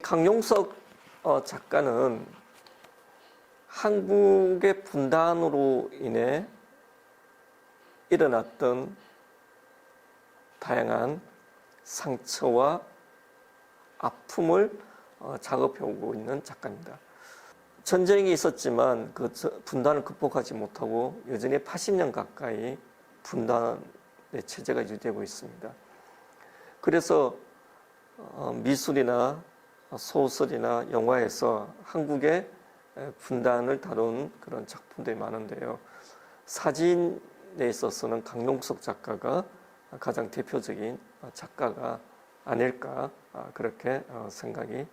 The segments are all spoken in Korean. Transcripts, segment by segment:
강용석 작가는 한국의 분단으로 인해 일어났던 다양한 상처와 아픔을 작업해오고 있는 작가입니다. 전쟁이 있었지만 그 분단을 극복하지 못하고 여전히 80년 가까이 분단의 체제가 유지되고 있습니다. 그래서 미술이나 소설이나 영화에서 한국의 분단을 다룬 그런 작품들이 많은데요. 사진에 있어서는 강용석 작가가 가장 대표적인 작가가 아닐까 그렇게 생각이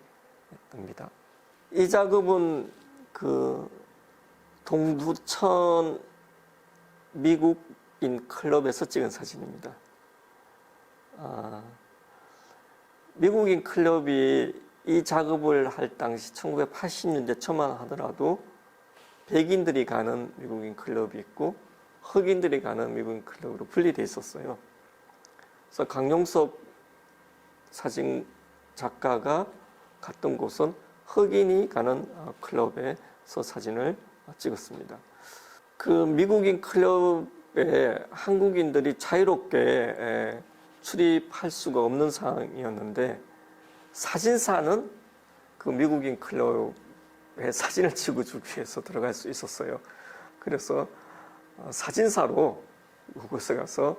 듭니다. 이 작업은 그 동두천 미국인 클럽에서 찍은 사진입니다. 미국인 클럽이 이 작업을 할 당시 1980년대 초만 하더라도 백인들이 가는 미국인 클럽이 있고 흑인들이 가는 미국인 클럽으로 분리되어 있었어요. 그래서 강용석 사진 작가가 갔던 곳은 흑인이 가는 클럽에서 사진을 찍었습니다. 그 미국인 클럽에 한국인들이 자유롭게 출입할 수가 없는 상황이었는데 사진사는 그 미국인 클럽에 사진을 찍어주기 위해서 들어갈 수 있었어요. 그래서 사진사로 그곳에 가서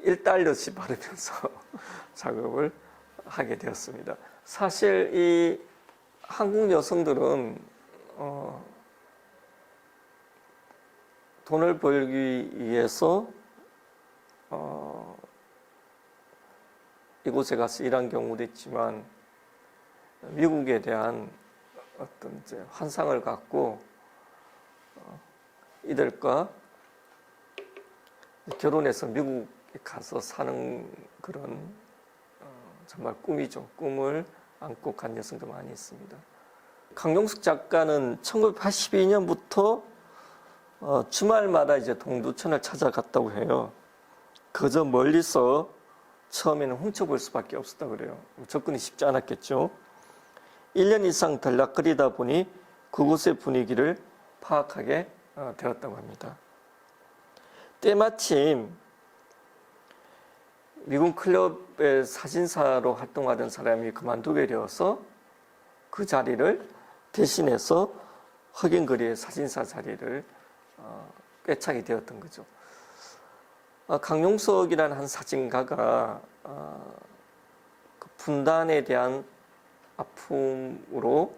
$1씩 받으면서 작업을 하게 되었습니다. 사실 이 한국 여성들은 돈을 벌기 위해서 이곳에 가서 일한 경우도 있지만 미국에 대한 어떤 이제 환상을 갖고 이들과 결혼해서 미국에 가서 사는 그런 정말 꿈이죠. 꿈을 안고 간 여성도 많이 있습니다. 강용석 작가는 1982년부터 주말마다 이제 동두천을 찾아갔다고 해요. 그저 멀리서 처음에는 훔쳐볼 수밖에 없었다고 그래요. 접근이 쉽지 않았겠죠. 1년 이상 들락거리다 보니 그곳의 분위기를 파악하게 되었다고 합니다. 때마침 미국 클럽의 사진사로 활동하던 사람이 그만두게 되어서 그 자리를 대신해서 흑인 거리의 사진사 자리를 꿰차게 되었던 거죠. 강용석이라는 한 사진가가 그 분단에 대한 아픔으로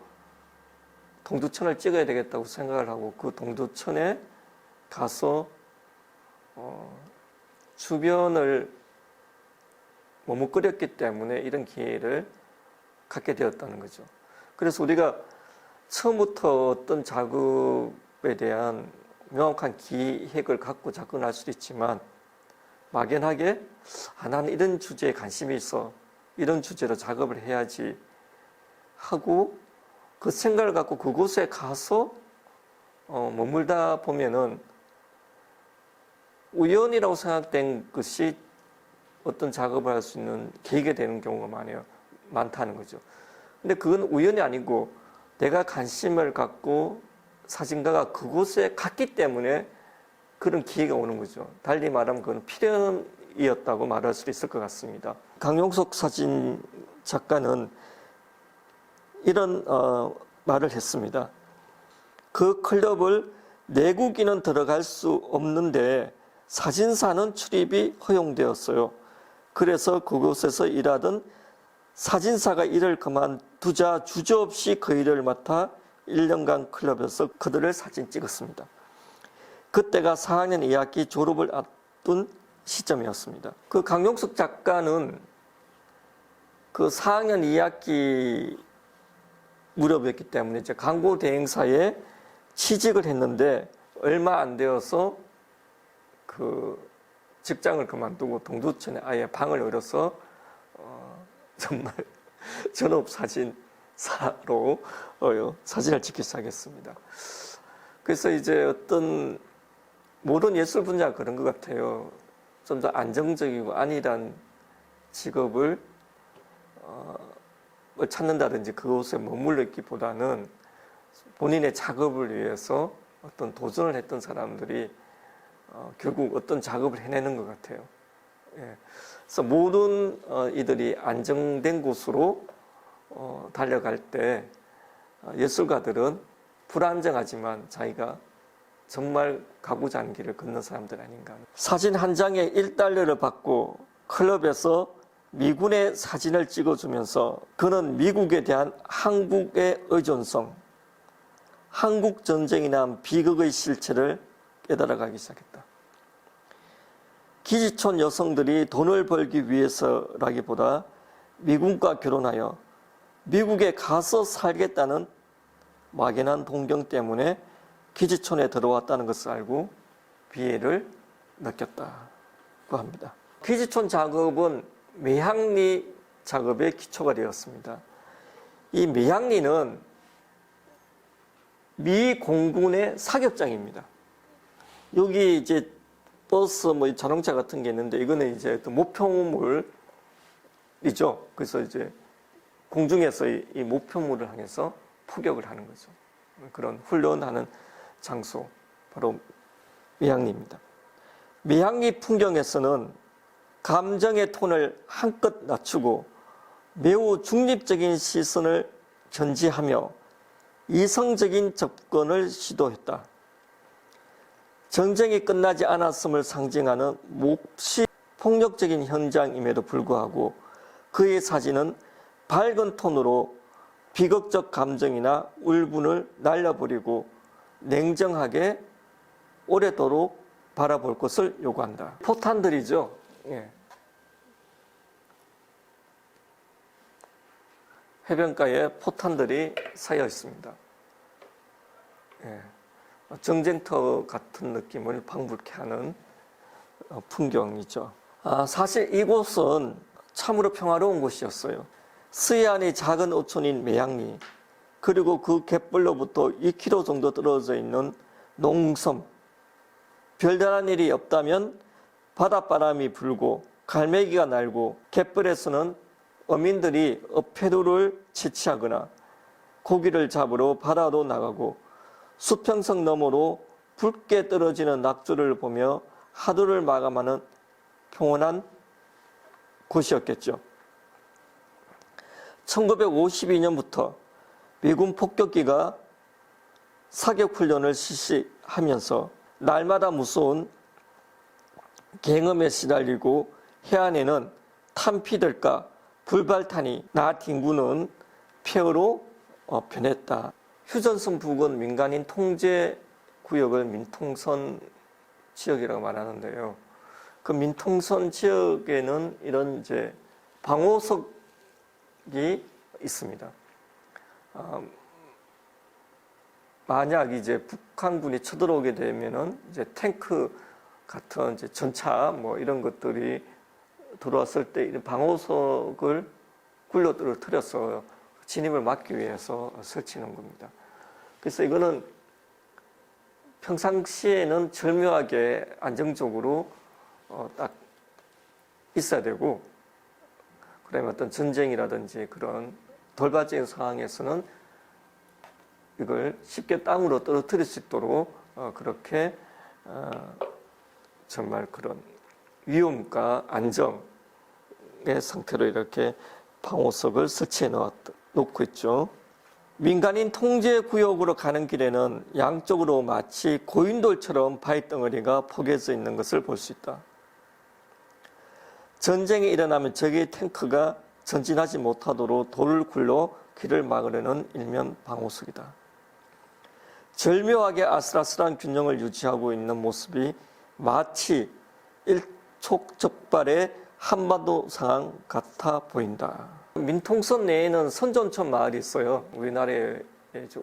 동두천을 찍어야 되겠다고 생각을 하고 그 동두천에 가서 주변을 머뭇거렸기 때문에 이런 기회를 갖게 되었다는 거죠. 그래서 우리가 처음부터 어떤 작업에 대한 명확한 기획을 갖고 접근할 수도 있지만 막연하게 나는 이런 주제에 관심이 있어, 이런 주제로 작업을 해야지 하고 그 생각을 갖고 그곳에 가서 머물다 보면은 우연이라고 생각된 것이 어떤 작업을 할 수 있는 계기가 되는 경우가 많다는 거죠. 근데 그건 우연이 아니고 내가 관심을 갖고 사진가가 그곳에 갔기 때문에 그런 기회가 오는 거죠. 달리 말하면 그건 필연이었다고 말할 수 있을 것 같습니다. 강용석 사진 작가는 이런 말을 했습니다. 그 클럽을 내국인은 들어갈 수 없는데 사진사는 출입이 허용되었어요. 그래서 그곳에서 일하던 사진사가 일을 그만두자 주저없이 그 일을 맡아 1년간 클럽에서 그들을 사진 찍었습니다. 그때가 4학년 2학기 졸업을 앞둔 시점이었습니다. 그 강용석 작가는 그 4학년 2학기 무렵이었기 때문에 이제 광고 대행사에 취직을 했는데 얼마 안 되어서 그 직장을 그만두고 동두천에 아예 방을 얻어서 정말 전업 사진사로 사진을 찍기 시작했습니다. 그래서 이제 어떤 모든 예술 분야가 그런 것 같아요. 좀 더 안정적이고 안일한 직업을 찾는다든지 그곳에 머물러 있기보다는 본인의 작업을 위해서 어떤 도전을 했던 사람들이 결국 어떤 작업을 해내는 것 같아요. 예. 그래서 모든 이들이 안정된 곳으로 달려갈 때 예술가들은 불안정하지만 자기가 정말 가고자 하는 길을 걷는 사람들 아닌가. 사진 한 장에 1달러를 받고 클럽에서 미군의 사진을 찍어주면서 그는 미국에 대한 한국의 의존성, 한국 전쟁이 낳은 비극의 실체를 깨달아가기 시작했다. 기지촌 여성들이 돈을 벌기 위해서라기보다 미군과 결혼하여 미국에 가서 살겠다는 막연한 동경 때문에 기지촌에 들어왔다는 것을 알고 비애를 느꼈다고 합니다. 기지촌 작업은 매향리 작업의 기초가 되었습니다. 이 매향리는 미 공군의 사격장입니다. 여기 이제 버스, 자동차 같은 게 있는데 이거는 이제 목표물이죠. 그래서 이제 공중에서 이 목표물을 향해서 포격을 하는 거죠. 그런 훈련하는 장소, 바로 매향리입니다. 매향리 풍경에서는 감정의 톤을 한껏 낮추고 매우 중립적인 시선을 견지하며 이성적인 접근을 시도했다. 전쟁이 끝나지 않았음을 상징하는 몹시 폭력적인 현장임에도 불구하고 그의 사진은 밝은 톤으로 비극적 감정이나 울분을 날려버리고 냉정하게 오래도록 바라볼 것을 요구한다. 포탄들이죠. 예. 해변가에 포탄들이 쌓여 있습니다. 예. 정쟁터 같은 느낌을 방불케 하는 풍경이죠. 사실 이곳은 참으로 평화로운 곳이었어요. 서해안의 작은 어촌인 매향리, 그리고 그 갯벌로부터 2km 정도 떨어져 있는 농섬. 별다른 일이 없다면 바닷바람이 불고 갈매기가 날고 갯벌에서는 어민들이 어패류를 채취하거나 고기를 잡으러 바다로 나가고 수평성 너머로 붉게 떨어지는 낙조를 보며 하루를 마감하는 평온한 곳이었겠죠. 1952년부터 미군 폭격기가 사격훈련을 실시하면서 날마다 무서운 갱음에 시달리고 해안에는 탄피들과 불발탄이 나뒹구는 폐허로 변했다. 휴전선 부근 민간인 통제 구역을 민통선 지역이라고 말하는데요. 그 민통선 지역에는 이런 이제 방호석이 있습니다. 만약 이제 북한군이 쳐들어오게 되면은 이제 탱크 같은 이제 전차 이런 것들이 들어왔을 때 이런 방호석을 굴러 떨어뜨려서 진입을 막기 위해서 설치하는 겁니다. 그래서 이거는 평상시에는 절묘하게 안정적으로 딱 있어야 되고, 그다음에 어떤 전쟁이라든지 그런 돌발적인 상황에서는 이걸 쉽게 땅으로 떨어뜨릴 수 있도록 그렇게 정말 그런 위험과 안정의 상태로 이렇게 방호석을 설치해 놓고 있죠. 민간인 통제 구역으로 가는 길에는 양쪽으로 마치 고인돌처럼 바위덩어리가 포개져 있는 것을 볼 수 있다. 전쟁이 일어나면 적의 탱크가 전진하지 못하도록 돌을 굴러 길을 막으려는 일면 방호석이다. 절묘하게 아슬아슬한 균형을 유지하고 있는 모습이 마치 일촉즉발의 한반도 상황 같아 보인다. 민통선 내에는 선전촌 마을이 있어요. 우리나라의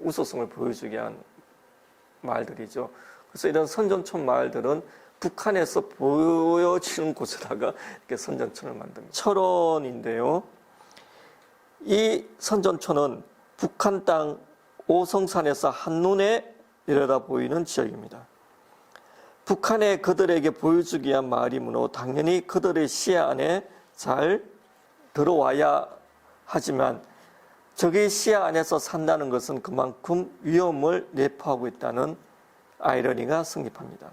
우수성을 보여주게 한 마을들이죠. 그래서 이런 선전촌 마을들은 북한에서 보여지는 곳에다가 이렇게 선전촌을 만듭니다. 철원인데요. 이 선전촌은 북한 땅 오성산에서 한눈에 내려다 보이는 지역입니다. 북한에 그들에게 보여주기 위한 마을이므로 당연히 그들의 시야 안에 잘 들어와야 하지만 적의 시야 안에서 산다는 것은 그만큼 위험을 내포하고 있다는 아이러니가 성립합니다.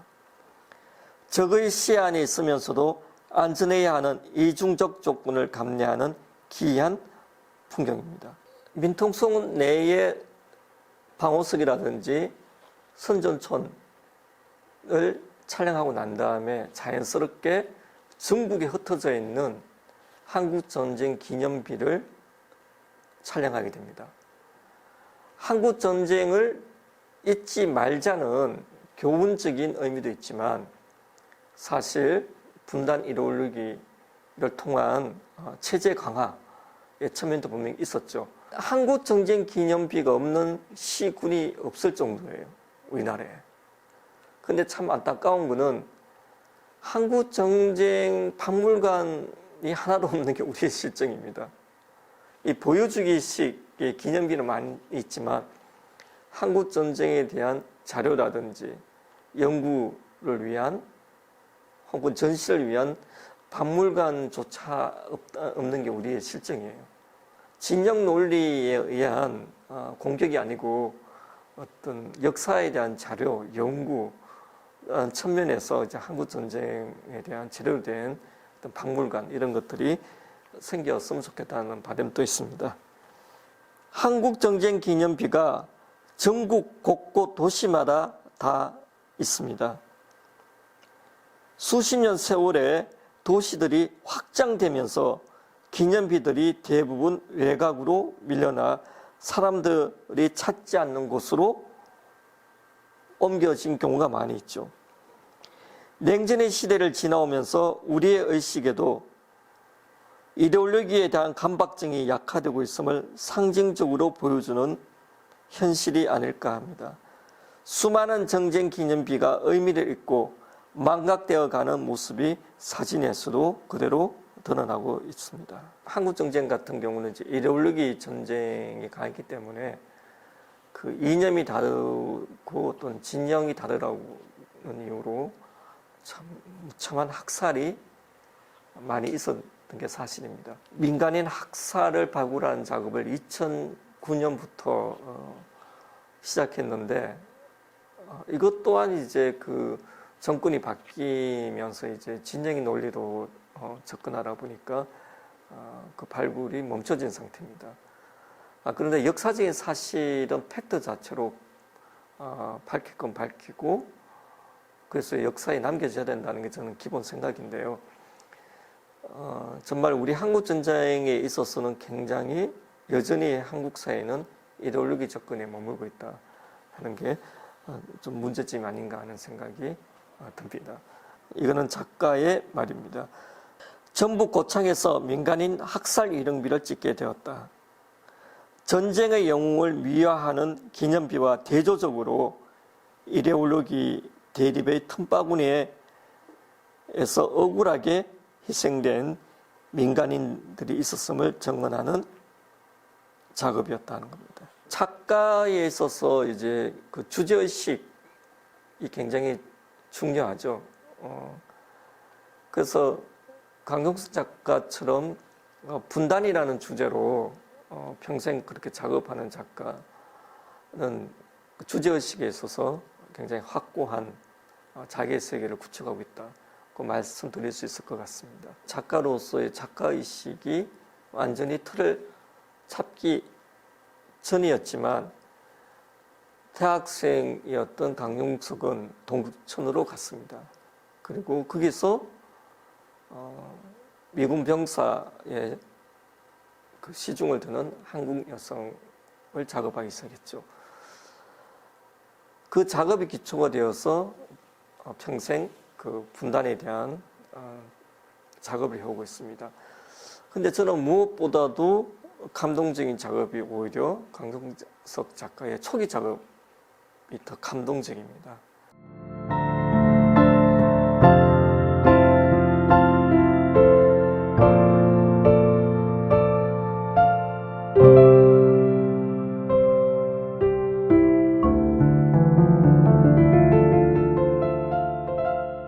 적의 시야 안에 있으면서도 안전해야 하는 이중적 조건을 감내하는 기이한 풍경입니다. 민통성 내의 방호석이라든지 선전촌을 촬영하고 난 다음에 자연스럽게 전국에 흩어져 있는 한국전쟁 기념비를 촬영하게 됩니다. 한국전쟁을 잊지 말자는 교훈적인 의미도 있지만 사실 분단 이루어지기를 통한 체제 강화의 측면도 분명히 있었죠. 한국전쟁 기념비가 없는 시군이 없을 정도예요, 우리나라에. 근데 참 안타까운 거는 한국전쟁 박물관이 하나도 없는 게 우리의 실정입니다. 이 보여주기식의 기념비는 많이 있지만 한국전쟁에 대한 자료라든지 연구를 위한 혹은 전시를 위한 박물관조차 없는 게 우리의 실정이에요. 진영 논리에 의한 공격이 아니고 어떤 역사에 대한 자료, 연구 측면에서 이제 한국 전쟁에 대한 제대로 된 어떤 박물관 이런 것들이 생겼으면 좋겠다는 바람도 있습니다. 한국 전쟁 기념비가 전국 곳곳 도시마다 다 있습니다. 수십 년 세월에 도시들이 확장되면서 기념비들이 대부분 외곽으로 밀려나 사람들이 찾지 않는 곳으로 옮겨진 경우가 많이 있죠. 냉전의 시대를 지나오면서 우리의 의식에도 이데올로기에 대한 강박증이 약화되고 있음을 상징적으로 보여주는 현실이 아닐까 합니다. 수많은 전쟁 기념비가 의미를 잃고 망각되어 가는 모습이 사진에서도 그대로 드러나고 있습니다. 한국 전쟁 같은 경우는 이제 이데올로기 전쟁이 강했기 때문에 그 이념이 다르고 어떤 진영이 다르다는 이유로 참 무참한 학살이 많이 있었던 게 사실입니다. 민간인 학살을 발굴하는 작업을 2009년부터 시작했는데 이것 또한 이제 그 정권이 바뀌면서 이제 진영의 논리로 접근하다 보니까 그 발굴이 멈춰진 상태입니다. 그런데 역사적인 사실은 팩트 자체로 밝힐 건 밝히고 그래서 역사에 남겨져야 된다는 게 저는 기본 생각인데요. 정말 우리 한국 전쟁에 있어서는 굉장히 여전히 한국 사회는 이데올로기 접근에 머물고 있다 하는 게 좀 문제점이 아닌가 하는 생각이 듭니다. 이거는 작가의 말입니다. 전북 고창에서 민간인 학살 이릉비를 찍게 되었다. 전쟁의 영웅을 미화하는 기념비와 대조적으로 이데올로기 대립의 틈바구니에서 억울하게 희생된 민간인들이 있었음을 증언하는 작업이었다는 겁니다. 작가에 있어서 이제 그 주제의식이 굉장히 중요하죠. 그래서 강경수 작가처럼 분단이라는 주제로 평생 그렇게 작업하는 작가는 주제의식에 있어서 굉장히 확고한 자기의 세계를 구축하고 있다고 말씀드릴 수 있을 것 같습니다. 작가로서의 작가의식이 완전히 틀을 잡기 전이었지만 대학생이었던 강용석은 동두천으로 갔습니다. 그리고 거기서 미군 병사의 그 시중을 드는 한국 여성을 작업하기 시작했죠. 그 작업이 기초가 되어서 평생 그 분단에 대한 작업을 해오고 있습니다. 근데 저는 무엇보다도 감동적인 작업이 오히려 강동석 작가의 초기 작업이 더 감동적입니다.